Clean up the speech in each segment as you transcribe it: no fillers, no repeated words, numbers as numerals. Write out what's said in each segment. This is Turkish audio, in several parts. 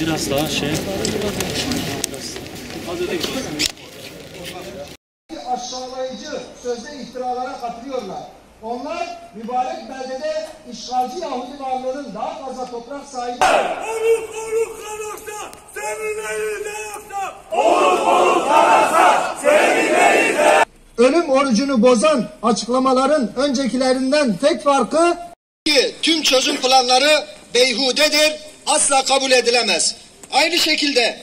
Biraz daha şey. Aşağılayıcı sözde iftiralara katılıyorlar. Onlar mübarek beldede işgalci Yahudi varlığının daha fazla toprak sahibi. Oluk kanarsa seninleyi de yaksa. Oluk kanarsa seninleyi de. Ölüm orucunu bozan açıklamaların öncekilerinden tek farkı tüm çözüm planları beyhudedir, asla kabul edilemez. Aynı şekilde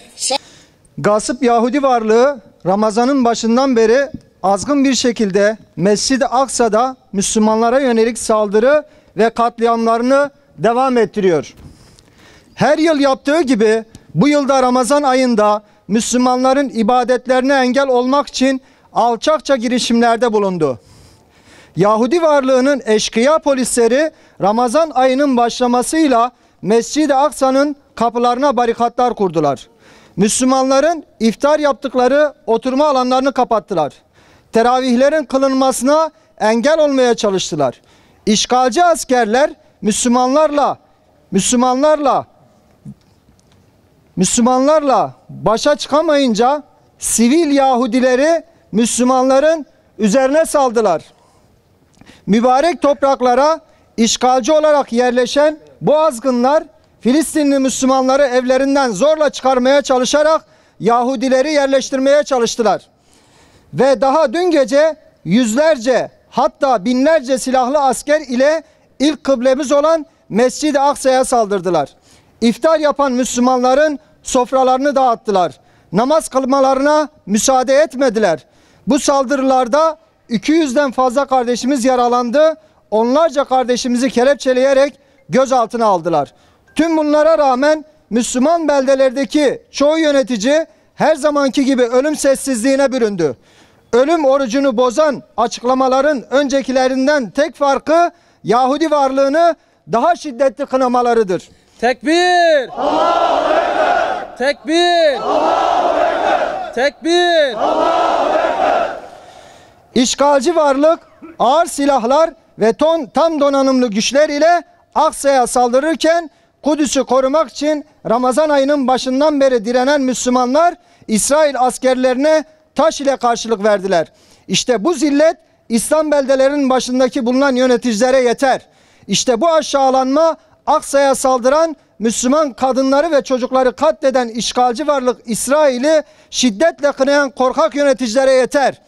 gasp Yahudi varlığı Ramazan'ın başından beri azgın bir şekilde Mescid-i Aksa'da Müslümanlara yönelik saldırı ve katliamlarını devam ettiriyor. Her yıl yaptığı gibi bu yılda Ramazan ayında Müslümanların ibadetlerine engel olmak için alçakça girişimlerde bulundu. Yahudi varlığının eşkıya polisleri Ramazan ayının başlamasıyla Mescid-i Aksa'nın kapılarına barikatlar kurdular. Müslümanların iftar yaptıkları oturma alanlarını kapattılar. Teravihlerin kılınmasına engel olmaya çalıştılar. İşgalci askerler Müslümanlarla başa çıkamayınca sivil Yahudileri Müslümanların üzerine saldılar. Mübarek topraklara işgalci olarak yerleşen bu azgınlar Filistinli Müslümanları evlerinden zorla çıkarmaya çalışarak Yahudileri yerleştirmeye çalıştılar. Ve daha dün gece yüzlerce hatta binlerce silahlı asker ile ilk kıblemiz olan Mescid-i Aksa'ya saldırdılar. İftar yapan Müslümanların sofralarını dağıttılar. Namaz kılmalarına müsaade etmediler. Bu saldırılarda 200'den fazla kardeşimiz yaralandı. Onlarca kardeşimizi kelepçeleyerek gözaltına aldılar. Tüm bunlara rağmen Müslüman beldelerdeki çoğu yönetici her zamanki gibi ölüm sessizliğine büründü. Ölüm orucunu bozan açıklamaların öncekilerinden tek farkı Yahudi varlığını daha şiddetli kınamalarıdır. Tekbir! Allahu Ekber! Tekbir! Allahu Ekber! Tekbir! Allahu Ekber! İşgalci varlık ağır silahlar ve tam donanımlı güçler ile Aksa'ya saldırırken Kudüs'ü korumak için Ramazan ayının başından beri direnen Müslümanlar İsrail askerlerine taş ile karşılık verdiler. İşte bu zillet İslam beldelerinin başındaki bulunan yöneticilere yeter. İşte bu aşağılanma Aksa'ya saldıran Müslüman kadınları ve çocukları katleden işgalci varlık İsrail'i şiddetle kınayan korkak yöneticilere yeter.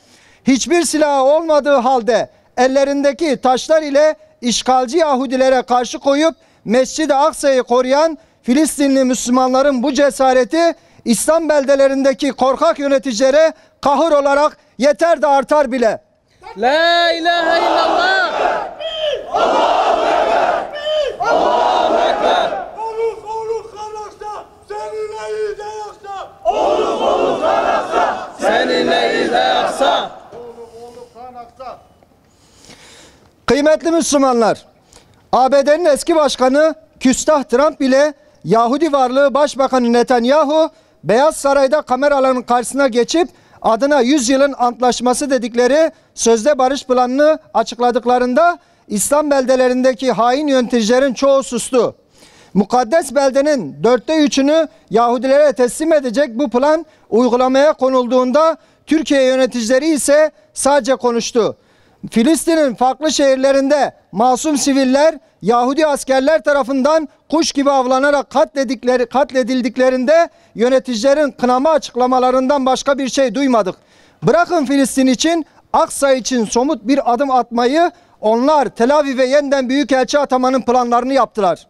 Hiçbir silahı olmadığı halde ellerindeki taşlar ile işgalci Yahudilere karşı koyup Mescid-i Aksa'yı koruyan Filistinli Müslümanların bu cesareti İslam beldelerindeki korkak yöneticilere kahır olarak yeter de artar bile. La ilahe illallah! Allahu Ekber! Allahu Ekber! Oluk kanarsa seninleyi de yaksa. Oluk kanarsa Seninleyi de yaksa. Oluk kanarsa. Kıymetli Müslümanlar, ABD'nin eski başkanı Küstah Trump bile Yahudi varlığı Başbakanı Netanyahu Beyaz Saray'da kameraların karşısına geçip adına 100 yılın antlaşması dedikleri sözde barış planını açıkladıklarında İslam beldelerindeki hain yöneticilerin çoğu sustu. Mukaddes beldenin 3'ünü Yahudilere teslim edecek bu plan uygulamaya konulduğunda Türkiye yöneticileri ise sadece konuştu. Filistin'in farklı şehirlerinde masum siviller Yahudi askerler tarafından kuş gibi avlanarak katledildiklerinde yöneticilerin kınama açıklamalarından başka bir şey duymadık. Bırakın Filistin için, Aksa için somut bir adım atmayı, onlar Tel Aviv'e yeniden büyükelçi atamanın planlarını yaptılar.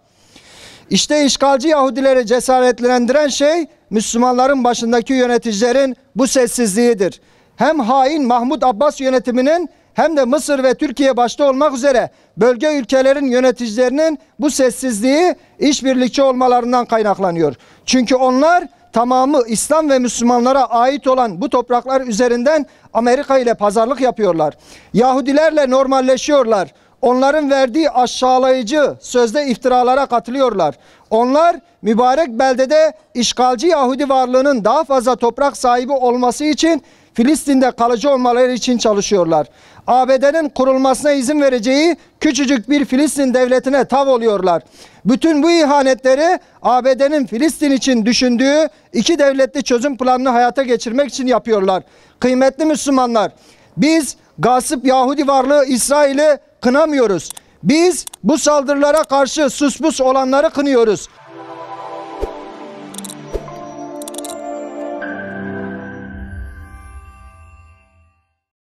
İşte işgalci Yahudileri cesaretlendiren şey Müslümanların başındaki yöneticilerin bu sessizliğidir. Hem hain Mahmud Abbas yönetiminin hem de Mısır ve Türkiye başta olmak üzere bölge ülkelerin yöneticilerinin bu sessizliği işbirlikçi olmalarından kaynaklanıyor. Çünkü onlar tamamı İslam ve Müslümanlara ait olan bu topraklar üzerinden Amerika ile pazarlık yapıyorlar. Yahudilerle normalleşiyorlar. Onların verdiği aşağılayıcı sözde iftiralara katılıyorlar. Onlar mübarek beldede işgalci Yahudi varlığının daha fazla toprak sahibi olması için Filistin'de kalıcı olmaları için çalışıyorlar. ABD'nin kurulmasına izin vereceği küçücük bir Filistin devletine tav oluyorlar. Bütün bu ihanetleri ABD'nin Filistin için düşündüğü iki devletli çözüm planını hayata geçirmek için yapıyorlar. Kıymetli Müslümanlar, biz gasip Yahudi varlığı İsrail'i kınamıyoruz. Biz bu saldırılara karşı sus pus olanları kınıyoruz.